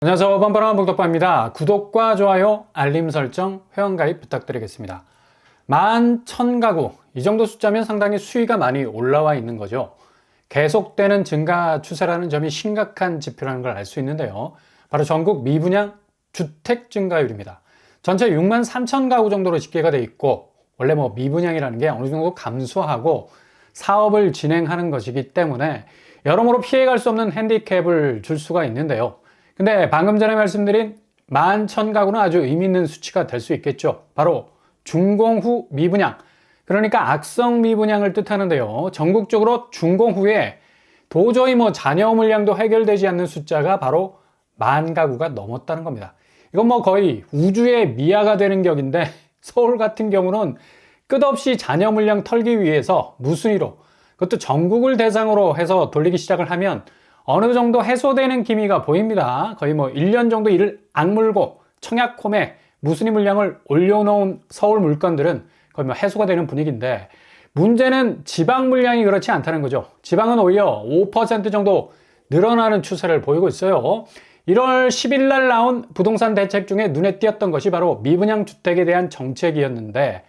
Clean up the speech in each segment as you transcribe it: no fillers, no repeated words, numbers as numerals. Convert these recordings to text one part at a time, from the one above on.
안녕하세요. 뻔뻔한 복덕바입니다. 구독과 좋아요, 알림 설정, 회원가입 부탁드리겠습니다. 11,000가구, 이 정도 숫자면 상당히 수위가 많이 올라와 있는 거죠. 계속되는 증가 추세라는 점이 심각한 지표라는 걸 알 수 있는데요. 바로 전국 미분양 주택 증가율입니다. 전체 63,000가구 정도로 집계가 돼 있고, 원래 미분양이라는 게 어느 정도 감소하고 사업을 진행하는 것이기 때문에 여러모로 피해갈 수 없는 핸디캡을 줄 수가 있는데요. 근데 방금 전에 말씀드린 11,000가구는 아주 의미 있는 수치가 될 수 있겠죠. 바로 준공 후 미분양, 그러니까 악성 미분양을 뜻하는데요. 전국적으로 준공 후에 도저히 잔여 물량도 해결되지 않는 숫자가 바로 10,000가구가 넘었다는 겁니다. 이건 거의 우주의 미아가 되는 격인데, 서울 같은 경우는 끝없이 잔여 물량 털기 위해서 무순위로, 그것도 전국을 대상으로 해서 돌리기 시작을 하면 어느 정도 해소되는 기미가 보입니다. 거의 1년 정도 이를 악물고 청약홈에 무순위 물량을 올려놓은 서울 물건들은 거의 해소가 되는 분위기인데, 문제는 지방 물량이 그렇지 않다는 거죠. 지방은 오히려 5% 정도 늘어나는 추세를 보이고 있어요. 1월 10일 날 나온 부동산 대책 중에 눈에 띄었던 것이 바로 미분양 주택에 대한 정책이었는데,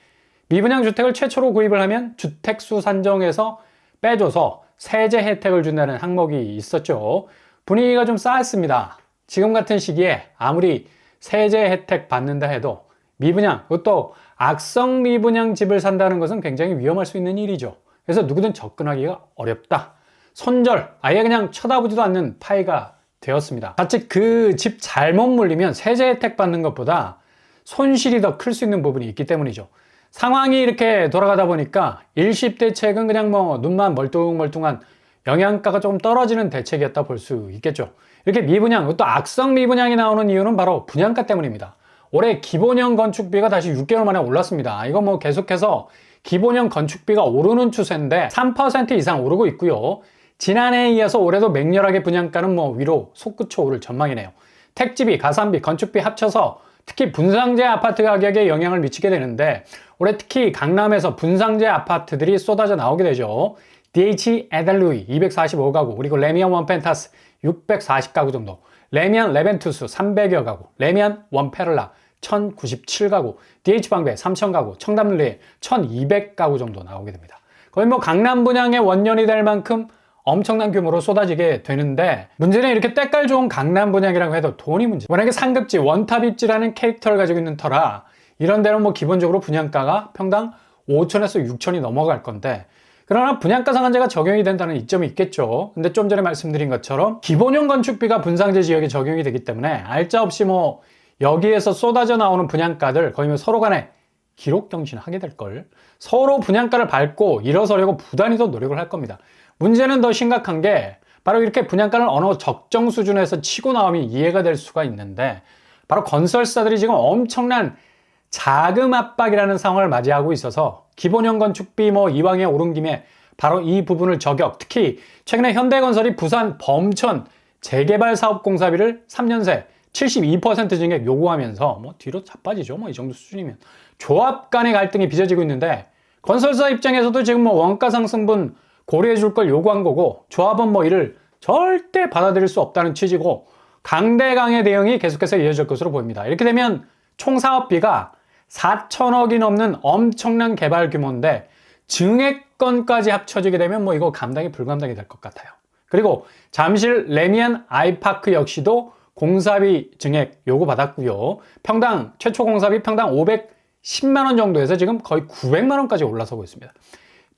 미분양 주택을 최초로 구입을 하면 주택수 산정에서 빼줘서 세제 혜택을 준다는 항목이 있었죠. 분위기가 좀 쌓였습니다. 지금 같은 시기에 아무리 세제 혜택 받는다 해도 미분양, 그것도 악성 미분양 집을 산다는 것은 굉장히 위험할 수 있는 일이죠. 그래서 누구든 접근하기가 어렵다. 손절, 아예 그냥 쳐다보지도 않는 파이가 되었습니다. 자칫 그 집 잘못 물리면 세제 혜택 받는 것보다 손실이 더 클 수 있는 부분이 있기 때문이죠. 상황이 이렇게 돌아가다 보니까 일시 대책은 그냥 눈만 멀뚱멀뚱한 영양가가 조금 떨어지는 대책이었다 볼 수 있겠죠. 이렇게 미분양, 또 악성 미분양이 나오는 이유는 바로 분양가 때문입니다. 올해 기본형 건축비가 다시 6개월 만에 올랐습니다. 이거 계속해서 기본형 건축비가 오르는 추세인데 3% 이상 오르고 있고요. 지난해에 이어서 올해도 맹렬하게 분양가는 위로 솟구쳐 오를 전망이네요. 택지비, 가산비, 건축비 합쳐서 특히 분상제 아파트 가격에 영향을 미치게 되는데, 올해 특히 강남에서 분상제 아파트들이 쏟아져 나오게 되죠. DH 에델루이 245가구, 그리고 레미안 원펜타스 640가구 정도, 레미안 레벤투스 300여 가구, 레미안 원페를라 1097가구, DH 방배 3000가구, 청담리에 1200가구 정도 나오게 됩니다. 거의 강남 분양의 원년이 될 만큼 엄청난 규모로 쏟아지게 되는데, 문제는 이렇게 때깔 좋은 강남 분양이라고 해도 돈이 문제. 워낙에 상급지, 원탑 입지라는 캐릭터를 가지고 있는 터라 이런 데는 기본적으로 분양가가 평당 5천에서 6천이 넘어갈 건데, 그러나 분양가 상한제가 적용이 된다는 이점이 있겠죠. 근데 좀 전에 말씀드린 것처럼 기본형 건축비가 분상제 지역에 적용이 되기 때문에 알짜없이 여기에서 쏟아져 나오는 분양가들 거의 서로 간에 기록경신하게 될걸. 서로 분양가를 밟고 일어서려고 부단히 더 노력을 할 겁니다. 문제는 더 심각한 게 바로 이렇게 분양가를 어느 적정 수준에서 치고 나오면 이해가 될 수가 있는데, 바로 건설사들이 지금 엄청난 자금 압박이라는 상황을 맞이하고 있어서 기본형 건축비 이왕에 오른 김에 바로 이 부분을 저격, 특히 최근에 현대건설이 부산 범천 재개발 사업 공사비를 3년 새 72% 증액 요구하면서 뒤로 자빠지죠. 이 정도 수준이면 조합 간의 갈등이 빚어지고 있는데, 건설사 입장에서도 지금 원가 상승분 고려해 줄 걸 요구한 거고, 조합은 이를 절대 받아들일 수 없다는 취지고, 강대강의 대응이 계속해서 이어질 것으로 보입니다. 이렇게 되면 총 사업비가 4천억이 넘는 엄청난 개발 규모인데, 증액건까지 합쳐지게 되면 이거 감당이 불감당이 될 것 같아요. 그리고 잠실 레미안 아이파크 역시도 공사비 증액 요구받았고요. 평당 최초 공사비 평당 510만 원 정도에서 지금 거의 900만 원까지 올라서고 있습니다.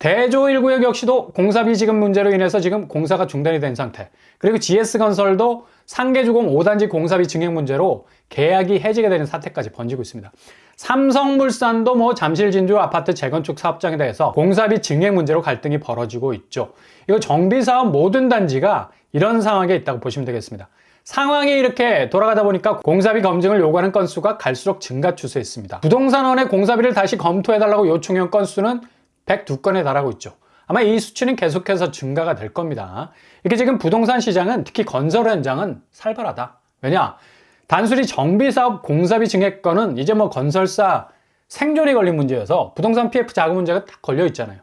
대조 1구역 역시도 공사비 지급 문제로 인해서 지금 공사가 중단이 된 상태. 그리고 GS건설도 상계주공 5단지 공사비 증액 문제로 계약이 해지게 되는 사태까지 번지고 있습니다. 삼성물산도 잠실 진주 아파트 재건축 사업장에 대해서 공사비 증액 문제로 갈등이 벌어지고 있죠. 이거 정비사업 모든 단지가 이런 상황에 있다고 보시면 되겠습니다. 상황이 이렇게 돌아가다 보니까 공사비 검증을 요구하는 건수가 갈수록 증가 추세에 있습니다. 부동산원의 공사비를 다시 검토해달라고 요청한 건수는 102건에 달하고 있죠. 아마 이 수치는 계속해서 증가가 될 겁니다. 이렇게 지금 부동산 시장은, 특히 건설 현장은 살벌하다. 왜냐? 단순히 정비사업 공사비 증액건은 이제 건설사 생존이 걸린 문제여서 부동산 PF 자금 문제가 딱 걸려 있잖아요.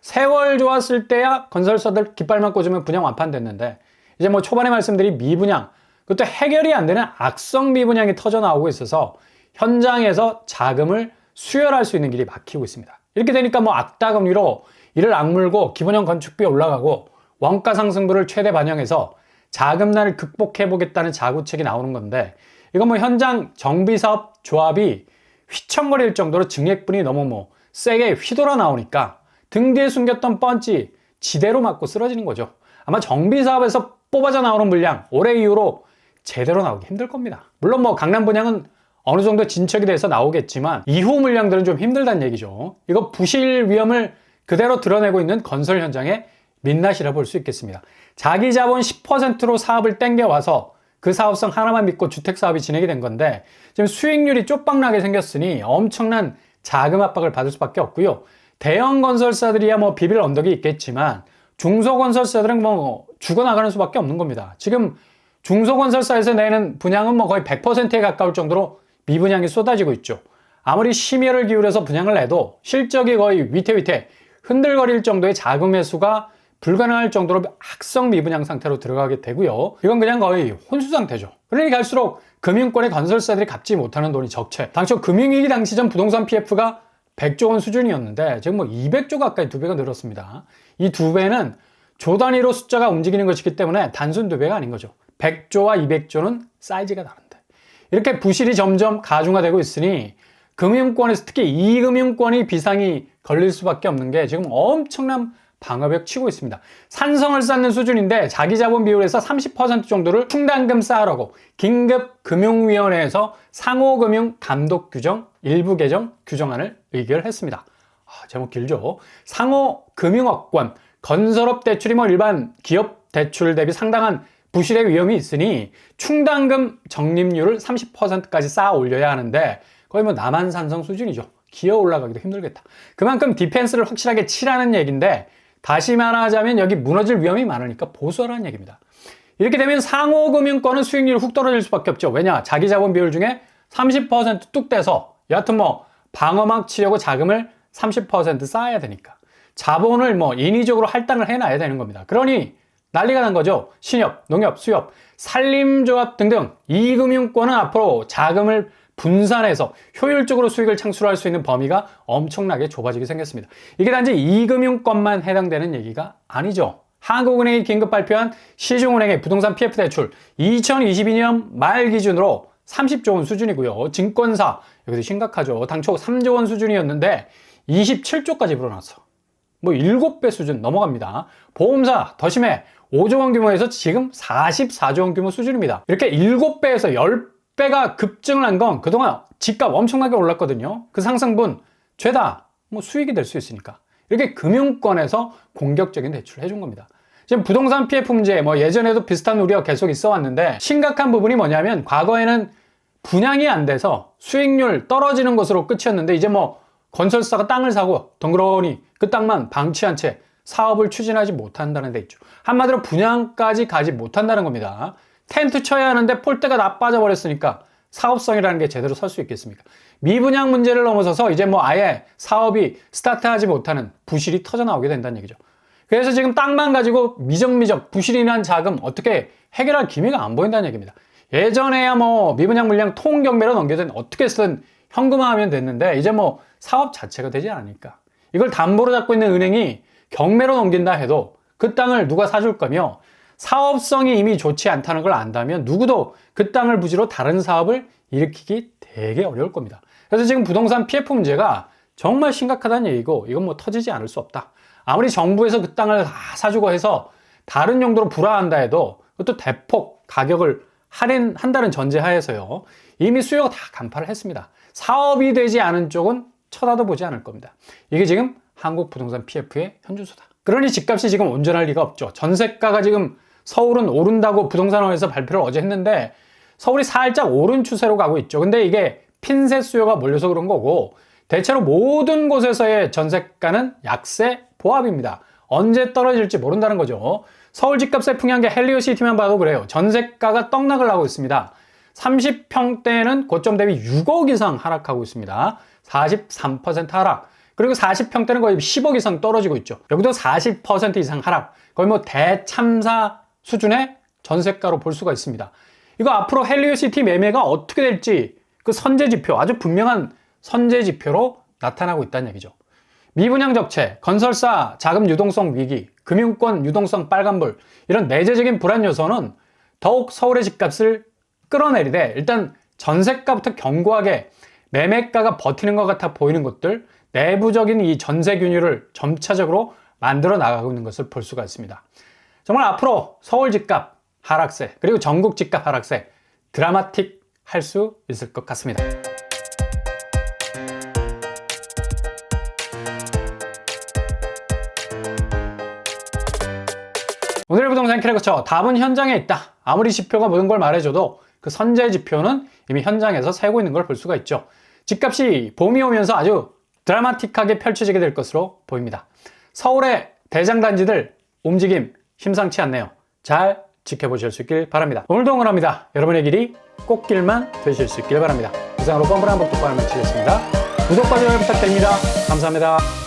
세월 좋았을 때야 건설사들 깃발만 꽂으면 분양 완판됐는데, 이제 초반에 말씀드린 미분양, 그것도 해결이 안 되는 악성 미분양이 터져 나오고 있어서 현장에서 자금을 수혈할 수 있는 길이 막히고 있습니다. 이렇게 되니까 뭐 악다금리로 이를 악물고 기본형 건축비 올라가고 원가 상승분을 최대 반영해서 자금난을 극복해 보겠다는 자구책이 나오는 건데, 이건 뭐 현장 정비사업 조합이 휘청거릴 정도로 증액분이 너무 뭐 세게 휘돌아 나오니까 등 뒤에 숨겼던 펀치 지대로 맞고 쓰러지는 거죠. 아마 정비사업에서 뽑아져 나오는 물량 올해 이후로 제대로 나오기 힘들 겁니다. 물론 뭐 강남 분양은 어느 정도 진척이 돼서 나오겠지만 이후 물량들은 좀 힘들다는 얘기죠. 이거 부실 위험을 그대로 드러내고 있는 건설 현장의 민낯이라 볼 수 있겠습니다. 자기 자본 10%로 사업을 땡겨와서 그 사업성 하나만 믿고 주택사업이 진행이 된 건데, 지금 수익률이 쪽박나게 생겼으니 엄청난 자금 압박을 받을 수밖에 없고요. 대형 건설사들이야 뭐 비빌 언덕이 있겠지만 중소건설사들은 뭐 죽어나가는 수밖에 없는 겁니다. 지금 중소건설사에서 내는 분양은 뭐 거의 100%에 가까울 정도로 미분양이 쏟아지고 있죠. 아무리 심혈을 기울여서 분양을 내도 실적이 거의 위태위태 흔들거릴 정도의 자금 회수가 불가능할 정도로 악성 미분양 상태로 들어가게 되고요. 이건 그냥 거의 혼수 상태죠. 그러니 갈수록 금융권의 건설사들이 갚지 못하는 돈이 적체. 당초 금융위기 당시 전 부동산 PF가 100조 원 수준이었는데 지금 뭐 200조 가까이 2배가 늘었습니다. 이 2배는 조 단위로 숫자가 움직이는 것이기 때문에 단순 2배가 아닌 거죠. 100조와 200조는 사이즈가 다른데, 이렇게 부실이 점점 가중화되고 있으니 금융권에서 특히 이금융권이 비상이 걸릴 수밖에 없는 게 지금 엄청난 방어벽 치고 있습니다. 산성을 쌓는 수준인데 자기 자본 비율에서 30% 정도를 충당금 쌓으라고 긴급금융위원회에서 상호금융 감독 규정 일부 개정 규정안을 의결했습니다. 제목 길죠. 상호금융업권 건설업 대출이 뭐 일반 기업 대출 대비 상당한 부실의 위험이 있으니 충당금 적립률을 30%까지 쌓아 올려야 하는데 거의 뭐 남한산성 수준이죠. 기어 올라가기도 힘들겠다. 그만큼 디펜스를 확실하게 치라는 얘기인데, 다시 말하자면 여기 무너질 위험이 많으니까 보수하라는 얘기입니다. 이렇게 되면 상호금융권은 수익률이 훅 떨어질 수밖에 없죠. 왜냐? 자기 자본 비율 중에 30%뚝 떼서 여하튼 뭐 방어막 치려고 자금을 30% 쌓아야 되니까 자본을 뭐 인위적으로 할당을 해놔야 되는 겁니다. 그러니 난리가 난 거죠. 신협, 농협, 수협, 산림조합 등등 이금융권은 앞으로 자금을 분산해서 효율적으로 수익을 창출할 수 있는 범위가 엄청나게 좁아지게 생겼습니다. 이게 단지 이금융권만 해당되는 얘기가 아니죠. 한국은행이 긴급 발표한 시중은행의 부동산 PF 대출 2022년 말 기준으로 30조 원 수준이고요. 증권사, 여기도 심각하죠. 당초 3조 원 수준이었는데 27조까지 불어났어. 뭐 7배 수준 넘어갑니다. 보험사, 더 심해 5조 원 규모에서 지금 44조 원 규모 수준입니다. 이렇게 7배에서 10배가 급증을 한 건 그동안 집값 엄청나게 올랐거든요. 그 상승분 죄다 뭐 수익이 될 수 있으니까 이렇게 금융권에서 공격적인 대출을 해준 겁니다. 지금 부동산 PF 문제 뭐 예전에도 비슷한 우려가 계속 있어 왔는데, 심각한 부분이 뭐냐면 과거에는 분양이 안 돼서 수익률 떨어지는 것으로 끝이었는데 이제 뭐 건설사가 땅을 사고 덩그러니 그 땅만 방치한 채 사업을 추진하지 못한다는 데 있죠. 한마디로 분양까지 가지 못한다는 겁니다. 텐트 쳐야 하는데 폴대가 다 빠져버렸으니까 사업성이라는 게 제대로 설 수 있겠습니까? 미분양 문제를 넘어서서 이제 뭐 아예 사업이 스타트하지 못하는 부실이 터져 나오게 된다는 얘기죠. 그래서 지금 땅만 가지고 미적미적 부실이 난 자금 어떻게 해결할 기미가 안 보인다는 얘기입니다. 예전에야 뭐 미분양 물량 통경매로 넘겨든 어떻게든 현금화하면 됐는데 이제 뭐 사업 자체가 되지 않으니까 이걸 담보로 잡고 있는 은행이 경매로 넘긴다 해도 그 땅을 누가 사줄 거며 사업성이 이미 좋지 않다는 걸 안다면 누구도 그 땅을 부지로 다른 사업을 일으키기 되게 어려울 겁니다. 그래서 지금 부동산 PF 문제가 정말 심각하다는 얘기고 이건 뭐 터지지 않을 수 없다. 아무리 정부에서 그 땅을 다 사주고 해서 다른 용도로 불화한다 해도 그것도 대폭 가격을 할인한다는 전제하에서요. 이미 수요가 다 간파를 했습니다. 사업이 되지 않은 쪽은 쳐다도 보지 않을 겁니다. 이게 지금 한국 부동산 PF의 현주소다. 그러니 집값이 지금 온전할 리가 없죠. 전세가가 지금 서울은 오른다고 부동산원에서 발표를 어제 했는데 서울이 살짝 오른 추세로 가고 있죠. 근데 이게 핀셋 수요가 몰려서 그런 거고 대체로 모든 곳에서의 전세가는 약세 보합입니다. 언제 떨어질지 모른다는 거죠. 서울 집값의 풍향계 헬리오시티만 봐도 그래요. 전세가가 떡락을 하고 있습니다. 30평대는 고점 대비 6억 이상 하락하고 있습니다. 43% 하락. 그리고 40평대는 거의 10억 이상 떨어지고 있죠. 여기도 40% 이상 하락. 거의 뭐 대참사 수준의 전세가로 볼 수가 있습니다. 이거 앞으로 헬리오시티 매매가 어떻게 될지 그 선제지표, 아주 분명한 선제지표로 나타나고 있다는 얘기죠. 미분양 적체, 건설사 자금 유동성 위기, 금융권 유동성 빨간불, 이런 내재적인 불안 요소는 더욱 서울의 집값을 끌어내리되, 일단 전세가부터 견고하게 매매가가 버티는 것 같아 보이는 것들, 내부적인 이 전세 균열을 점차적으로 만들어 나가고 있는 것을 볼 수가 있습니다. 정말 앞으로 서울 집값 하락세, 그리고 전국 집값 하락세 드라마틱 할 수 있을 것 같습니다. 오늘의 부동산 캐릭터처 답은 현장에 있다. 아무리 지표가 모든 걸 말해줘도 그 선제 지표는 이미 현장에서 세고 있는 걸 볼 수가 있죠. 집값이 봄이 오면서 아주 드라마틱하게 펼쳐지게 될 것으로 보입니다. 서울의 대장단지들 움직임 심상치 않네요. 잘 지켜보실 수 있길 바랍니다. 오늘도 응원합니다. 여러분의 길이 꽃길만 되실 수 있길 바랍니다. 이상으로 뻔뻔한 복독방을 마치겠습니다. 구독과 좋아요 부탁드립니다. 감사합니다.